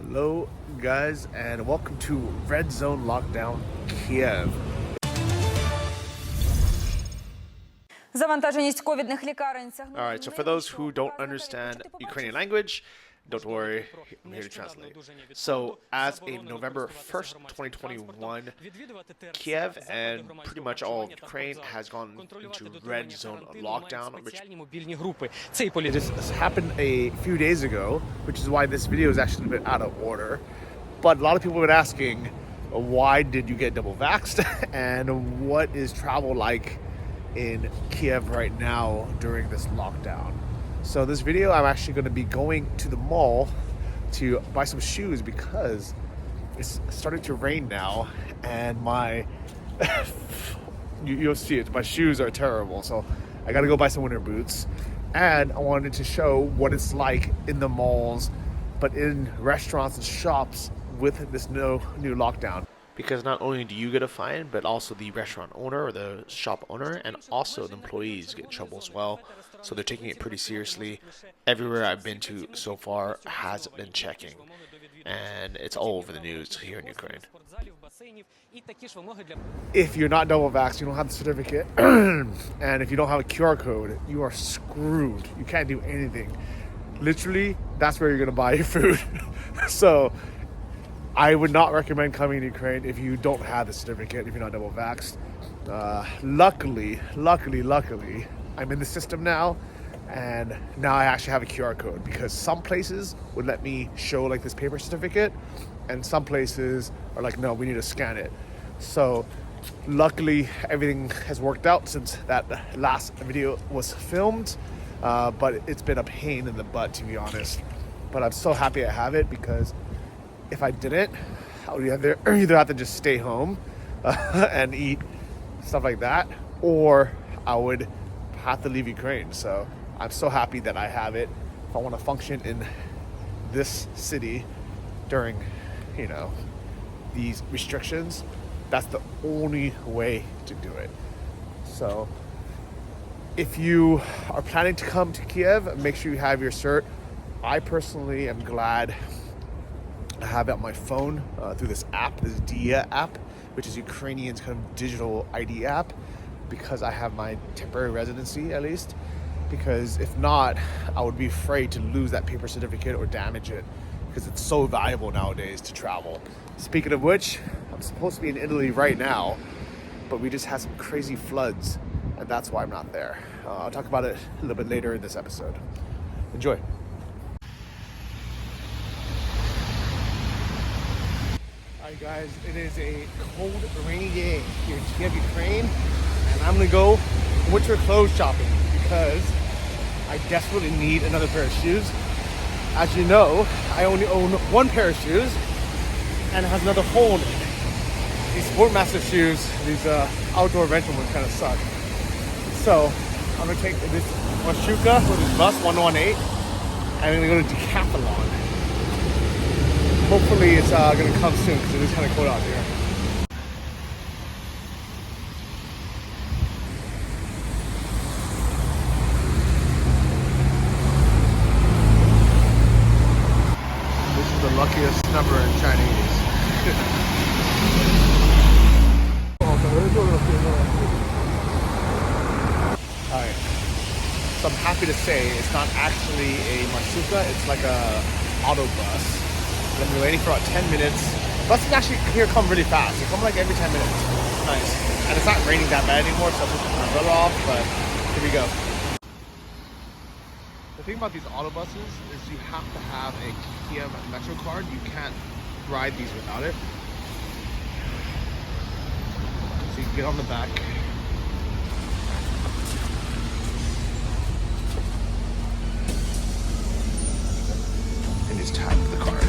Hello guys and welcome to Red Zone Lockdown Kiev. Alright, so for those who don't understand Ukrainian language, don't worry, I'm here to translate. So, as of November 1st, 2021, Kiev and pretty much all of Ukraine has gone into red zone lockdown, which this happened a few days ago, which is why this video is actually a bit out of order. But a lot of people have been asking, why did you get double vaxxed and what is travel like in Kiev right now during this lockdown. So this video, I'm actually going to be going to the mall to buy some shoes because it's starting to rain now and my you'll see it, my shoes are terrible, so I gotta go buy some winter boots. And I wanted to show what it's like in the malls but in restaurants and shops with this new lockdown. Because not only do you get a fine, but also the restaurant owner or the shop owner and also the employees get in trouble as well. So they're taking it pretty seriously. Everywhere I've been to so far has been checking. And it's all over the news here in Ukraine. If you're not double vaxxed, you don't have the certificate, and if you don't have a QR code, you are screwed. You can't do anything. Literally, that's where you're going to buy your food. So I would not recommend coming to Ukraine if you don't have the certificate, if you're not double vaxxed. Luckily, I'm in the system now, and now I actually have a QR code because some places would let me show like this paper certificate, and some places are like, no, we need to scan it. So luckily, everything has worked out since that last video was filmed, but it's been a pain in the butt, to be honest. But I'm so happy I have it because if I didn't, I would either have to just stay home and eat stuff like that, or I would have to leave Ukraine. So I'm so happy that I have it. If I want to function in this city during, these restrictions, that's the only way to do it. So if you are planning to come to Kiev, make sure you have your cert. I personally am glad I have it on my phone through this app, this DIA app, which is Ukrainian's kind of digital ID app, because I have my temporary residency at least. Because if not, I would be afraid to lose that paper certificate or damage it because it's so valuable nowadays to travel. Speaking of which, I'm supposed to be in Italy right now, but we just had some crazy floods, and that's why I'm not there. I'll talk about it a little bit later in this episode. Enjoy. Alright guys, it is a cold, rainy day here in Kiev, Ukraine, and I'm gonna go winter clothes shopping because I desperately need another pair of shoes. As you know, I only own one pair of shoes and it has another hole in it. These Sportmaster shoes, these outdoor rental ones kind of suck. So I'm gonna take this Mashuka with this bus 118 and I'm gonna go to Decathlon. Hopefully it's gonna come soon because it is kind of cold out here. This is the luckiest number in Chinese. Alright, so I'm happy to say it's not actually a Marsuka, it's like a auto bus. I've been waiting for about 10 minutes. Buses actually here come really fast. They come like every 10 minutes. Nice. And it's not raining that bad anymore, so I took my umbrella off, but here we go. The thing about these auto buses is you have to have a Kiev Metro card. You can't ride these without it. So you can get on the back. And just tap the card.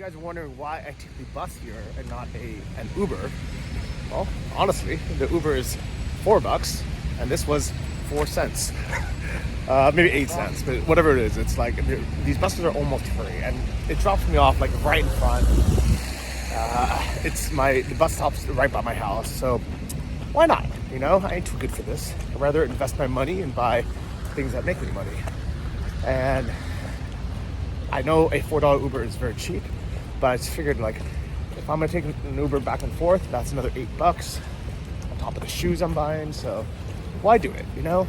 guys are wondering why I take the bus here and not an Uber, well, honestly, the Uber is $4 and this was 4 cents. Maybe 8 cents, but whatever it is, it's like these buses are almost free and it drops me off like right in front. The bus stop's right by my house, so why not? You know, I ain't too good for this. I'd rather invest my money and buy things that make me money. And I know a $4 Uber is very cheap, but I just figured like if I'm gonna take an Uber back and forth, that's another $8 on top of the shoes I'm buying. So why do it? You know,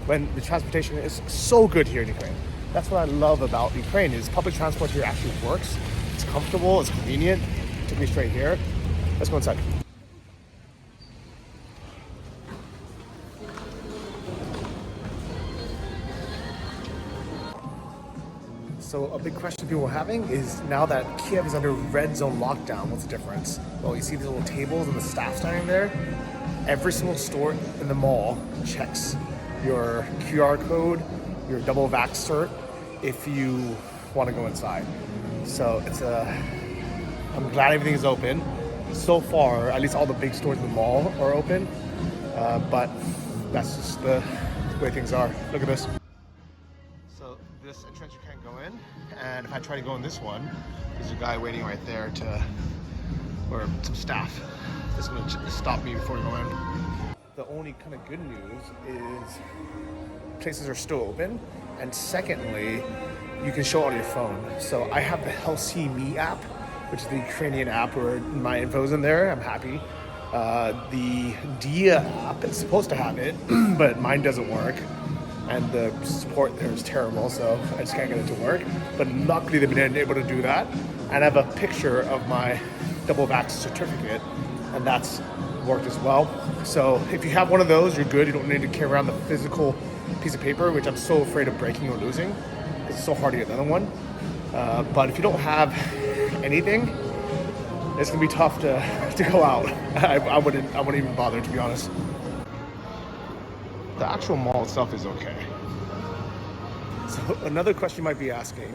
when the transportation is so good here in Ukraine. That's what I love about Ukraine is public transport here actually works. It's comfortable, it's convenient. It took me straight here. Let's go inside. So a big question people are having is now that Kiev is under red zone lockdown, what's the difference? Well, you see these little tables and the staff standing there. Every single store in the mall checks your QR code, your double vax cert, if you want to go inside. So I'm glad everything is open. So far, at least all the big stores in the mall are open, but that's just the way things are. Look at this. So this entrance you can't go in, and if I try to go in this one, there's a guy waiting right there or some staff that's going to stop me before we go in. The only kind of good news is places are still open, and secondly, you can show it on your phone. So I have the Health See Me app, which is the Ukrainian app where my info's in there. I'm happy. The Dia app is supposed to have it, but mine doesn't work. And the support there is terrible, so I just can't get it to work. But luckily they've been able to do that. And I have a picture of my double vax certificate, and that's worked as well. So if you have one of those, you're good. You don't need to carry around the physical piece of paper, which I'm so afraid of breaking or losing. It's so hard to get another one. But if you don't have anything, it's gonna be tough to go out. I wouldn't even bother, to be honest. The actual mall itself is okay. So another question you might be asking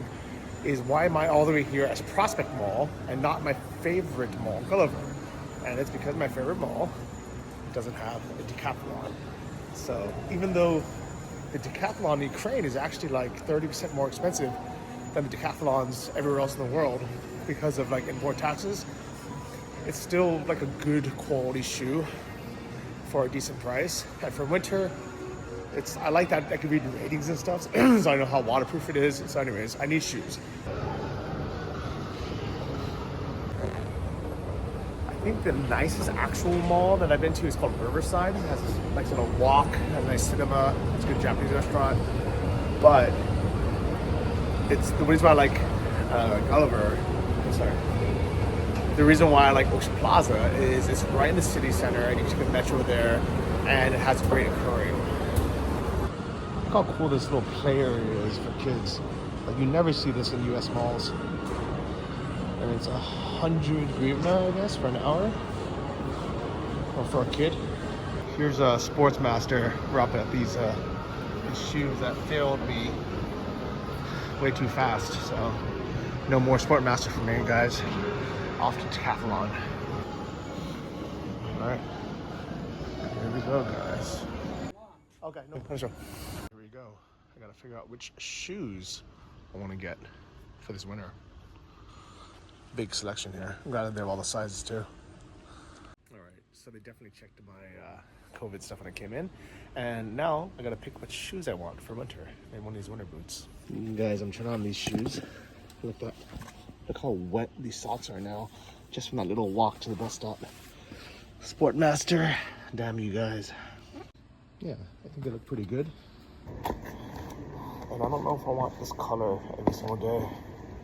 is why am I all the way here as Prospect Mall and not my favorite mall, Gulliver? And it's because my favorite mall doesn't have a decathlon. So even though the decathlon in Ukraine is actually like 30% more expensive than the decathlons everywhere else in the world because of like import taxes, it's still like a good quality shoe for a decent price. And for winter, I like that I can read ratings and stuff, so I know how waterproof it is. So anyways, I need shoes. I think the nicest actual mall that I've been to is called Riverside. It has this nice little walk, has a nice cinema, it's a good Japanese restaurant. But it's the reason why I like Gulliver. The reason why I like Ocean Plaza is it's right in the city center, and you can take the metro there, and it has great aquarium. Look how cool this little play area is for kids. Like you never see this in US malls. And it's 100 hryvnia, I guess, for an hour. Or for a kid. Here's a Sportsmaster wrapping up these shoes that failed me way too fast. So no more Sportmaster for me, guys. Off to decathlon. Alright. Here we go, guys. Okay, no pressure. Here we go. I gotta figure out which shoes I want to get for this winter. Big selection here. I'm glad they have all the sizes too. Alright, so they definitely checked my COVID stuff when I came in. And now I gotta pick what shoes I want for winter. Maybe one of these winter boots. Guys, I'm trying on these shoes. Look how wet these socks are now. Just from that little walk to the bus stop. Sportmaster. Damn you guys. Yeah, I think they look pretty good. And I don't know if I want this color every single day.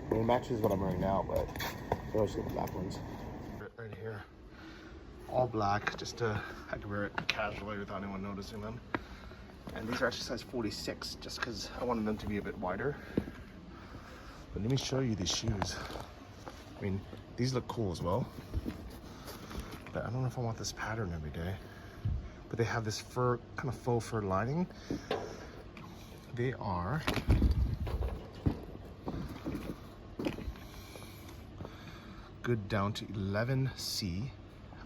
I mean, it matches what I'm wearing now, but I always get the black ones. Right here. All black, just I can wear it casually without anyone noticing them. And these are actually size 46, just because I wanted them to be a bit wider. But let me show you these shoes. I mean, these look cool as well. But I don't know if I want this pattern every day. But they have this fur, kind of faux fur lining. They are good down to 11C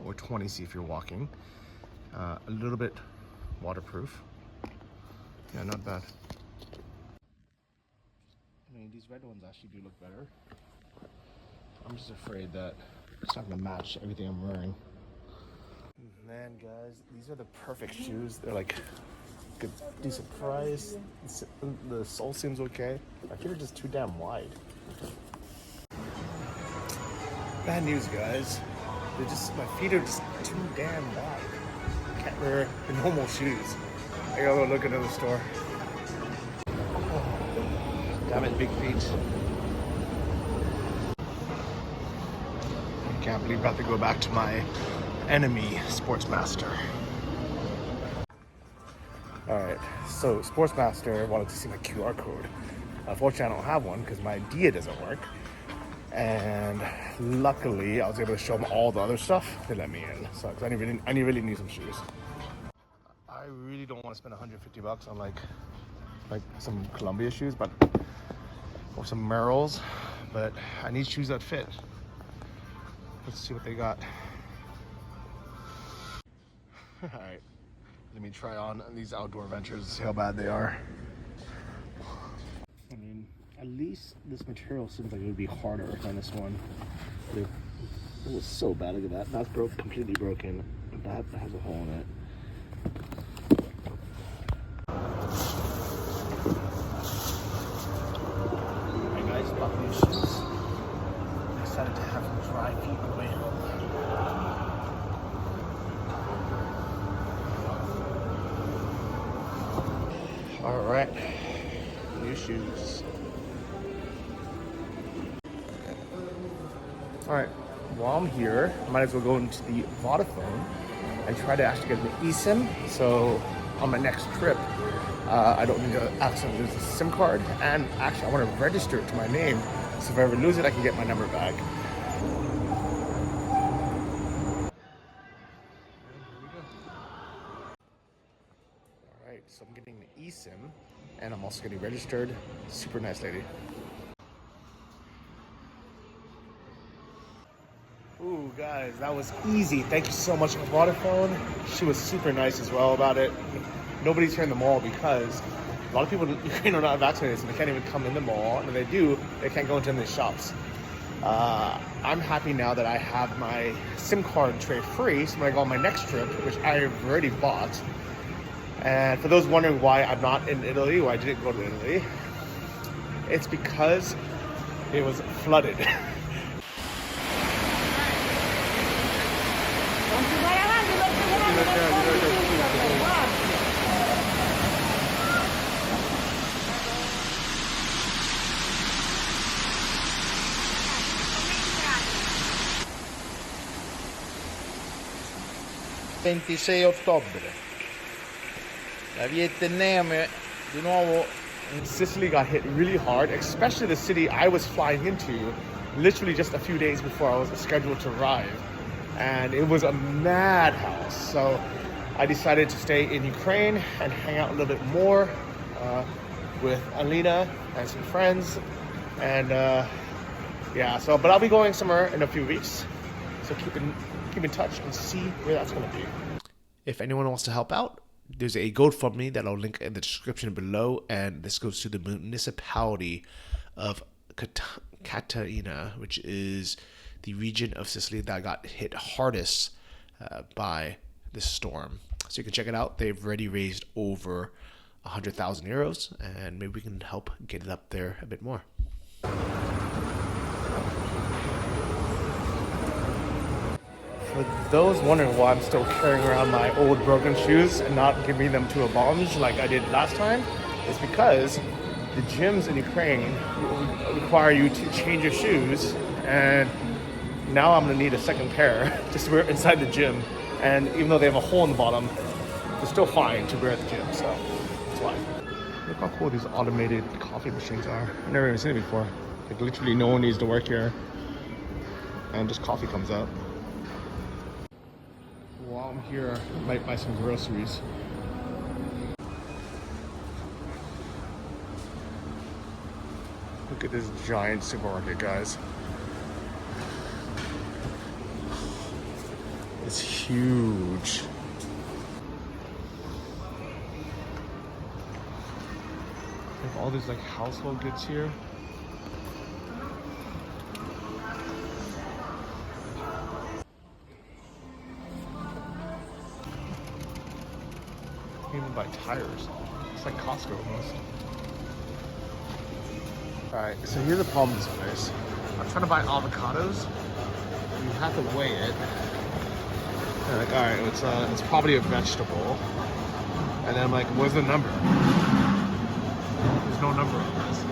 or 20C if you're walking. A little bit waterproof. Yeah, not bad. I mean, these red ones actually do look better. I'm just afraid that it's not gonna match everything I'm wearing. Man, guys, these are the perfect shoes. They're like good, decent price. The sole seems okay. My feet are just too damn wide. Bad news, guys. My feet are just too damn wide. I can't wear the normal shoes. I gotta go look into the store. Oh, damn it, big feet. I can't believe I have to go back to my enemy, Sportsmaster. Alright, so Sportsmaster wanted to see my QR code. Unfortunately, I don't have one because my Dia doesn't work. And luckily, I was able to show them all the other stuff. They let me in. So, cause I really need some shoes. I really don't want to spend 150 bucks on like some Columbia shoes, or some Merrells. But I need shoes that fit. Let's see what they got. All right, let me try on these outdoor ventures, see how bad they are. I mean, at least this material seems like it would be harder than this one. It was so bad. Look at that. That's completely broken. That has a hole in it. Alright guys, bought these shoes. Decided to have them dry feet on the way home. Alright, new shoes. Alright, while I'm here, I might as well go into the Vodafone and try to actually get an eSIM. So on my next trip, I don't need to accidentally lose a SIM card. And actually, I want to register it to my name. So if I ever lose it, I can get my number back. Alright, so I'm getting the eSIM and I'm also getting registered. Super nice lady. Ooh, guys, that was easy. Thank you so much, Vodafone. She was super nice as well about it. Nobody's here in the mall because a lot of people in Ukraine are not vaccinated, so they can't even come in the mall. And if they do, they can't go into any shops. I'm happy now that I have my SIM card tray free, so when I go on my next trip, which I've already bought. And for those wondering why I'm not in Italy, why I didn't go to Italy, it's because it was flooded. Ottobre. La Vietnam di nuovo. Sicily got hit really hard, especially the city I was flying into literally just a few days before I was scheduled to arrive. And it was a madhouse. So I decided to stay in Ukraine and hang out a little bit more with Alina and some friends. And yeah, so, but I'll be going somewhere in a few weeks. So keep in touch and see where that's going to be. If anyone wants to help out, there's a GoFundMe that I'll link in the description below, and this goes to the municipality of Caterina, which is the region of Sicily that got hit hardest by this storm. So you can check it out. They've already raised over 100,000 euros, and maybe we can help get it up there a bit more. For those wondering why I'm still carrying around my old broken shoes and not giving them to a bomge like I did last time, it's because the gyms in Ukraine require you to change your shoes, and now I'm gonna need a second pair just to wear inside the gym. And even though they have a hole in the bottom, they're still fine to wear at the gym, so that's why. Look how cool these automated coffee machines are. I've never even seen it before. Like literally no one needs to work here, and just coffee comes out. While I'm here, I might buy some groceries. Look at this giant supermarket, guys. is huge. They have all these like household goods here. You can even buy tires. It's like Costco almost. Alright, so here's the problem with this place. I'm trying to buy avocados. You have to weigh it. And like, alright, it's probably a vegetable. And then I'm like, what's the number? There's no number on this.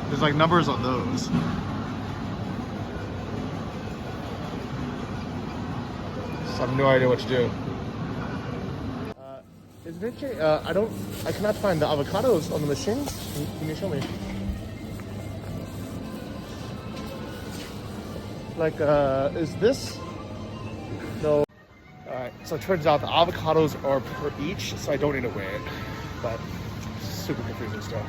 There's like numbers on those. So I have no idea what to do. Is it okay? I cannot find the avocados on the machine. Can you show me? Like, is this? No. Alright, so it turns out the avocados are per each, so I don't need to weigh it. But super confusing still.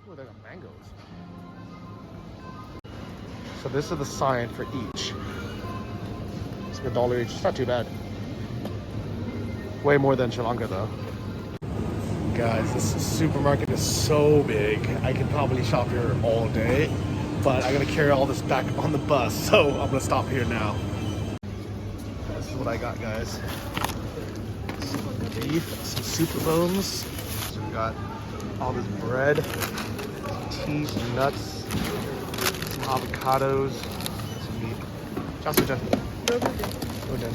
Oh, they got mangoes. So this is the sign for each. It's like $1 each. It's not too bad. Way more than Sri Lanka though. Guys, this supermarket is so big. I could probably shop here all day, but I gotta carry all this back on the bus, so I'm gonna stop here now. This is what I got, guys. Some beef, some super bones. So we got all this bread, some tea, some nuts, some avocados, some meat. Just done. We're done.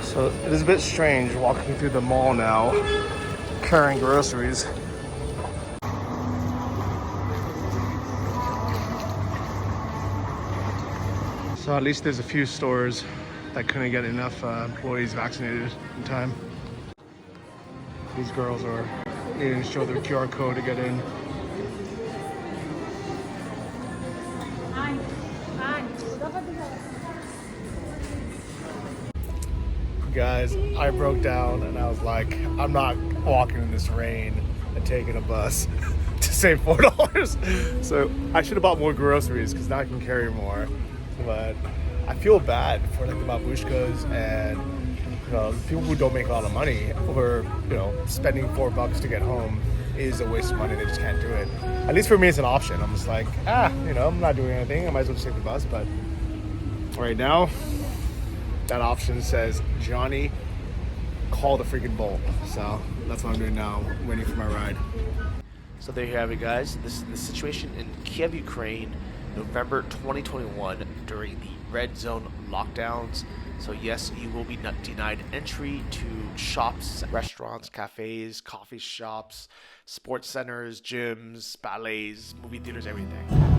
So it is a bit strange walking through the mall now, carrying groceries. So at least there's a few stores that couldn't get enough employees vaccinated in time. These girls are needing to show their QR code to get in. Guys, I broke down and I was like, I'm not walking in this rain and taking a bus to save $4. So I should have bought more groceries because now I can carry more. But I feel bad for like the babushkas and people who don't make a lot of money over spending $4 to get home is a waste of money. They just can't do it. At least for me, it's an option. I'm just like, I'm not doing anything. I might as well just take the bus. But right now, that option says, Johnny, call the freaking Bolt. So that's what I'm doing now, waiting for my ride. So there you have it, guys. This is the situation in Kiev, Ukraine, November 2021 during the red zone lockdowns. So yes, you will be denied entry to shops, restaurants, cafes, coffee shops, sports centers, gyms, ballets, movie theaters, everything.